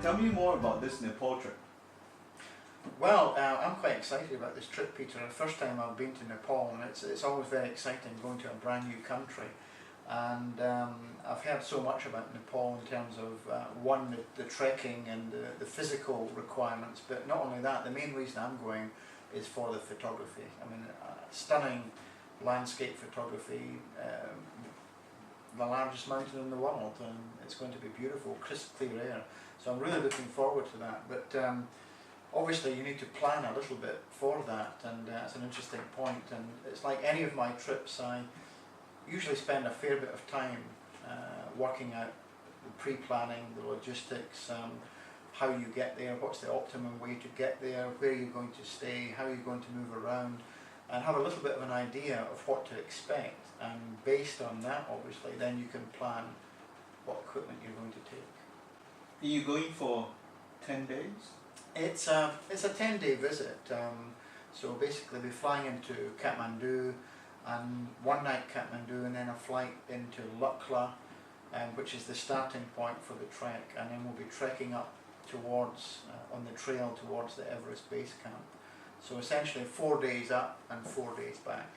Tell me more about this Nepal trip. Well, I'm quite excited about this trip, Peter. The first time I've been to Nepal, and it's always very exciting going to a brand new country. And I've heard so much about Nepal in terms of, one, the trekking and the physical requirements, but not only that, the main reason I'm going is for the photography. I mean, stunning landscape photography, the largest mountain in the world, and it's going to be beautiful, crisp, clear air. So I'm really looking forward to that. But obviously you need to plan a little bit for that, and it's an interesting point. And it's like any of my trips, I usually spend a fair bit of time working out the pre-planning, the logistics, how you get there, what's the optimum way to get there, where you're going to stay, how you're going to move around, and have a little bit of an idea of what to expect. And based on that, obviously, then you can plan what equipment you're going to take. Are you going for 10 days? It's a 10-day visit. So basically we're flying into Kathmandu, and one night Kathmandu, and then a flight into Lukla, which is the starting point for the trek, and then we'll be trekking up towards, on the trail towards the Everest base camp. So essentially 4 days up and 4 days back.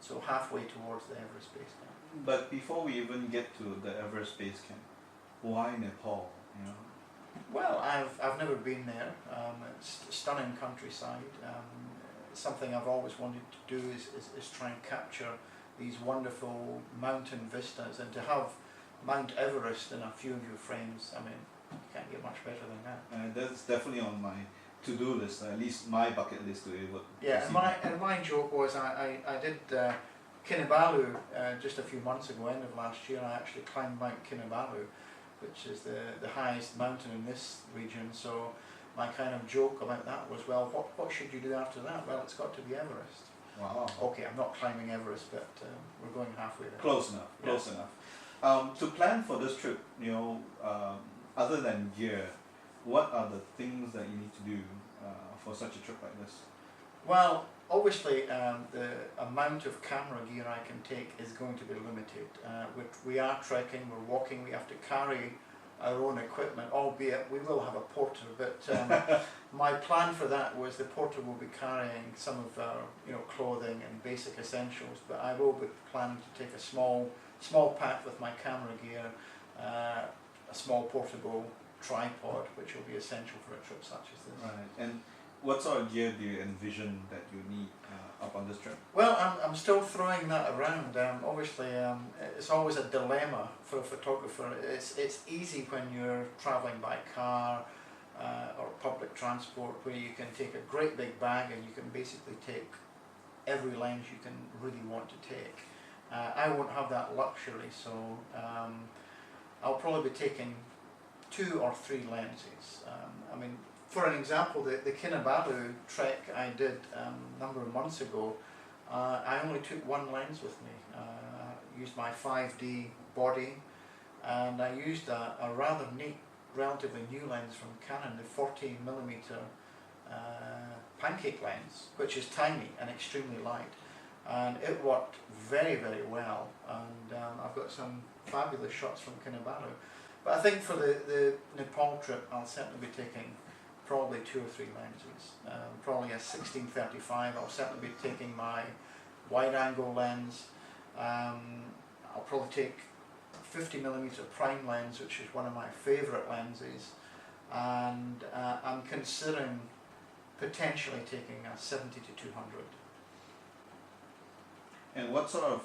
So halfway towards the Everest base camp. But before we even get to the Everest base camp, why Nepal? You know? Well, I've never been there. It's stunning countryside. Something I've always wanted to do is try and capture these wonderful mountain vistas, and to have Mount Everest in a few of your frames, I mean, you can't get much better than that. That's definitely on my to-do list, at least my bucket list to be able to Yeah, see. and my joke was I did Kinabalu just a few months ago, end of last year. I actually climbed Mount Kinabalu, which is the highest mountain in this region. So my kind of joke about that was, well, what should you do after that? Well, it's got to be Everest. Wow. Okay, I'm not climbing Everest, but we're going halfway there. Close enough, close enough. To plan for this trip, you know, other than gear, what are the things that you need to do for such a trip like this? Well, obviously the amount of camera gear I can take is going to be limited. We are trekking, we're walking, we have to carry our own equipment, albeit we will have a porter, but my plan for that was the porter will be carrying some of our clothing and basic essentials, but I will be planning to take a small pack with my camera gear, a small portable tripod, which will be essential for a trip such as this. Right. And what sort of gear do you envision that you need up on this trip? Well, I'm still throwing that around. Obviously, it's always a dilemma for a photographer. It's easy when you're traveling by car or public transport, where you can take a great big bag and you can basically take every lens you can really want to take. I won't have that luxury, so I'll probably be taking 2 or 3 lenses. I mean, for an example, the Kinabalu trek I did a number of months ago, I only took 1 lens with me. I used my 5D body, and I used a rather neat, relatively new lens from Canon, the 14mm pancake lens, which is tiny and extremely light. And it worked very, very well, and I've got some fabulous shots from Kinabalu. But I think for the Nepal trip, I'll certainly be taking probably 2 or 3 lenses. Probably a 16-35. I'll certainly be taking my wide-angle lens. I'll probably take 50mm prime lens, which is one of my favourite lenses, and I'm considering potentially taking a 70-200. And what sort of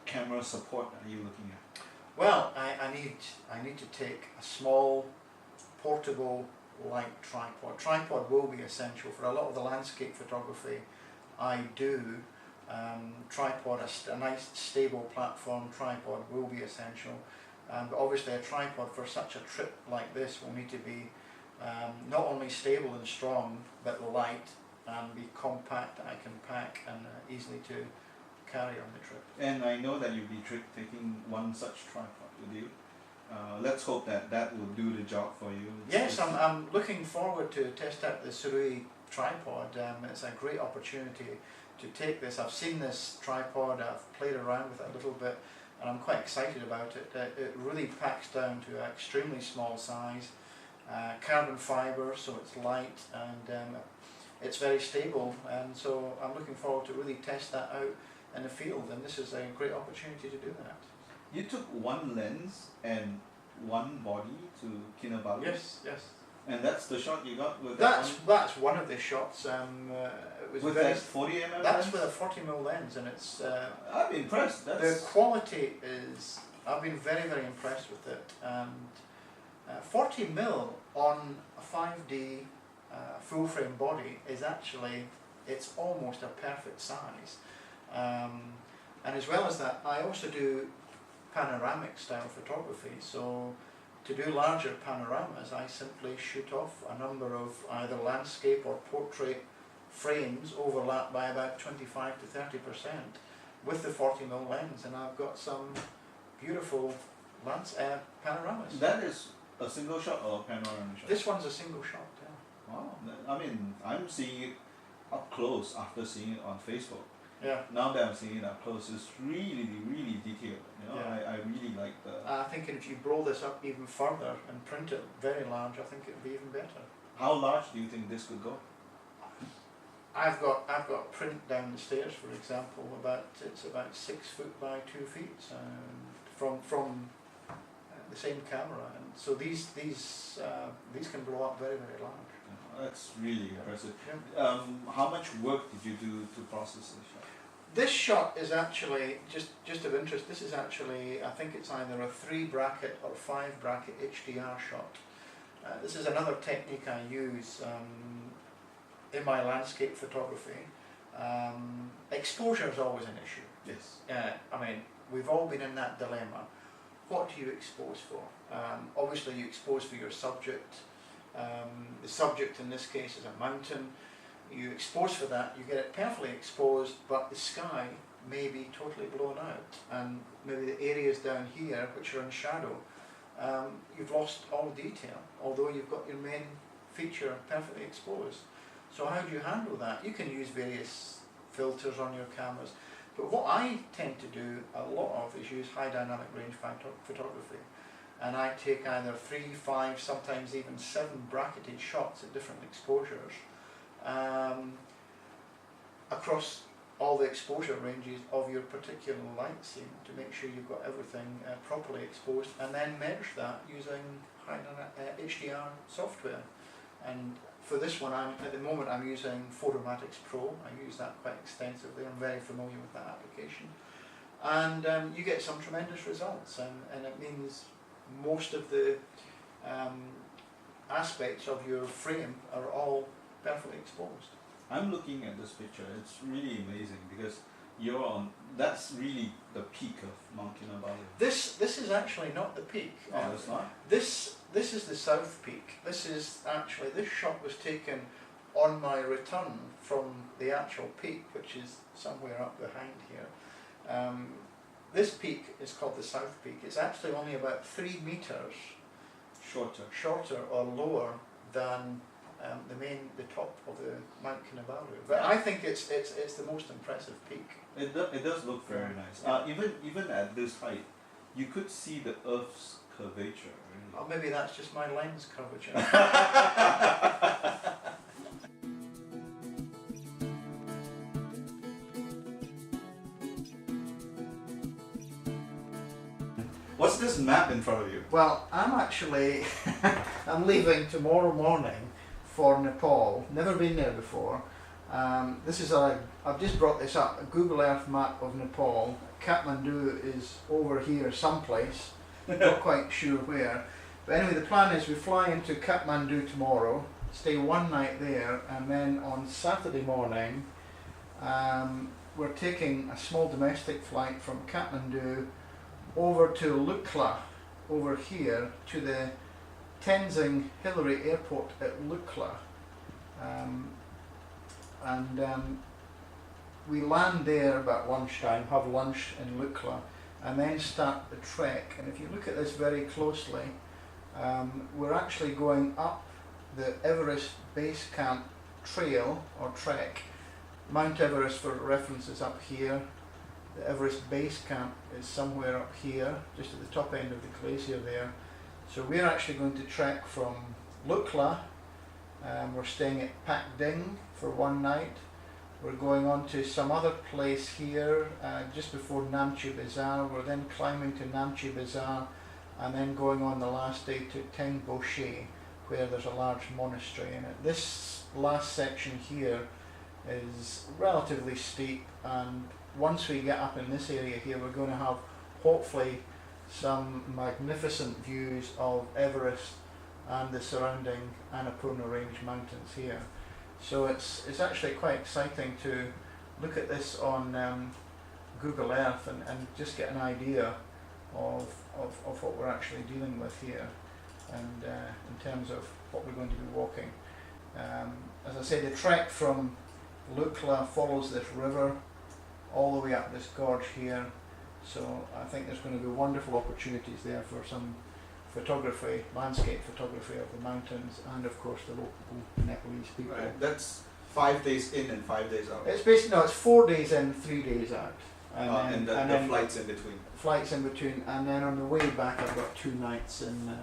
camera support are you looking at? Well, I need to take a small, portable, light tripod. Tripod will be essential for a lot of the landscape photography I do. Tripod, a nice stable platform tripod will be essential. But obviously a tripod for such a trip like this will need to be not only stable and strong, but light and be compact that I can pack and easily to carry on the trip. And I know that you'll be taking one such tripod with you. Let's hope that will do the job for you. Yes, I'm looking forward to test out the Surui tripod. It's a great opportunity to take this. I've seen this tripod, I've played around with it a little bit, and I'm quite excited about it. It really packs down to an extremely small size, carbon fibre, so it's light, and it's very stable, and so I'm looking forward to really test that out in the field, and this is a great opportunity to do that. You took one lens and one body to Kinabalu? Yes, yes. And that's the shot you got with That's one of the shots. It was with very, that 40mm that's lens? with a 40mm lens, and it's I'm impressed. the That's quality is. I've been very, very impressed with it, and 40mm on a 5D full frame body is actually, it's almost a perfect size. And as well as that, I also do panoramic style photography, so to do larger panoramas I simply shoot off a number of either landscape or portrait frames overlapped by about 25 to 30% with the 40mm lens, and I've got some beautiful panoramas. that is a single shot or a panoramic shot? This one's a single shot, yeah. Wow. I mean, I'm seeing it up close after seeing it on Facebook. Yeah. Now that I'm seeing it up close, it's really, really detailed. You know, Yeah. I really like the. I think if you blow this up even further and print it very large, I think it would be even better. How large do you think this could go? I've got print down the stairs, for example. It's about 6 foot by 2 feet from the same camera, and so these can blow up very, very large. That's really impressive. Yeah. How much work did you do to process this shot? This shot is actually, just of interest, this is actually, I think it's either a 3 bracket or 5 bracket HDR shot. This is another technique I use in my landscape photography. Exposure is always an issue. Yes. I mean, we've all been in that dilemma. What do you expose for? Obviously you expose for your subject. The subject in this case is a mountain. You expose for that, you get it perfectly exposed, but the sky may be totally blown out, and maybe the areas down here which are in shadow, you've lost all detail, although you've got your main feature perfectly exposed. So how do you handle that? You can use various filters on your cameras, but what I tend to do a lot of is use high dynamic range photography. And I take either 3, 5, sometimes even 7 bracketed shots at different exposures across all the exposure ranges of your particular light scene to make sure you've got everything properly exposed, and then merge that using HDR software. And for this one, at the moment I'm using Photomatics Pro. I use that quite extensively. I'm very familiar with that application, and you get some tremendous results, and it means most of the aspects of your frame are all perfectly exposed. I'm looking at this picture. It's really amazing because you're on. That's really the peak of Mount Kinabalu. This is actually not the peak. Oh, it's not. This is the south peak. This shot was taken on my return from the actual peak, which is somewhere up behind here. This peak is called the South Peak. It's actually only about 3 meters shorter or lower than the top of the Mount Kinabalu. But I think it's the most impressive peak. It does look very nice. Even at this height, you could see the Earth's curvature. Really. Or maybe that's just my lens curvature. What's this map in front of you? Well, I'm leaving tomorrow morning for Nepal. Never been there before. I've just brought this up, a Google Earth map of Nepal. Kathmandu is over here someplace, not quite sure where. But anyway, the plan is we fly into Kathmandu tomorrow, stay 1 night there, and then on Saturday morning we're taking a small domestic flight from Kathmandu over to Lukla, over here, to the Tenzing Hillary Airport at Lukla. We land there about lunchtime, have lunch in Lukla, and then start the trek. And if you look at this very closely, we're actually going up the Everest Base Camp trail or trek. Mount Everest, for reference, is up here. The Everest base camp is somewhere up here, just at the top end of the glacier there. So we're actually going to trek from Lukla. We're staying at Pak Ding for one night. We're going on to some other place here just before Namche Bazaar. We're then climbing to Namche Bazaar and then going on the last day to Teng Boshe, where there's a large monastery in it. This last section here is relatively steep, and once we get up in this area here, we're going to have hopefully some magnificent views of Everest and the surrounding Annapurna Range mountains here. So it's actually quite exciting to look at this on Google Earth and just get an idea of what we're actually dealing with here, and in terms of what we're going to be walking. As I say, the trek from Lukla follows this river all the way up this gorge here, so I think there's going to be wonderful opportunities there for some photography, landscape photography of the mountains, and of course the local Nepalese people. Right. That's 5 days in and 5 days out. It's basically, no, it's 4 days in, 3 days out. And the flights in between. Flights in between, and then on the way back I've got 2 nights in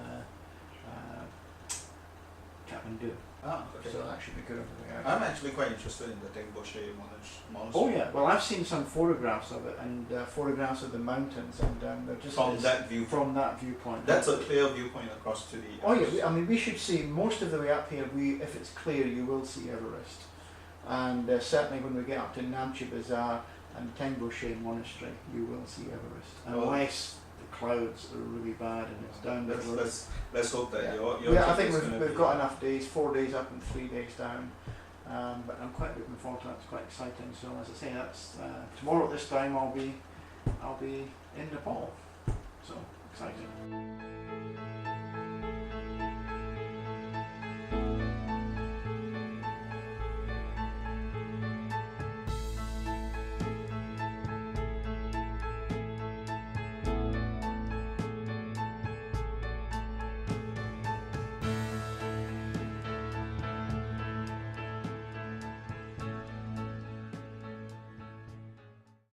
Kathmandu. Okay. So that should be good over there. I'm actually quite interested in the Teng Boshe monastery. Oh yeah, well I've seen some photographs of it, and photographs of the mountains, and they're just from that view. From that viewpoint. That's a clear viewpoint across to the. Oh yeah, I mean we should see most of the way up here. If it's clear, you will see Everest, and certainly when we get up to Namche Bazaar and Teng Boshe Monastery, you will see Everest, unless the clouds are really bad and it's down there. Let's hope that your yeah, I think we've got enough days, 4 days up and 3 days down. But I'm quite looking forward to that. It's quite exciting. So as I say, that's tomorrow at this time I'll be in Nepal. So exciting.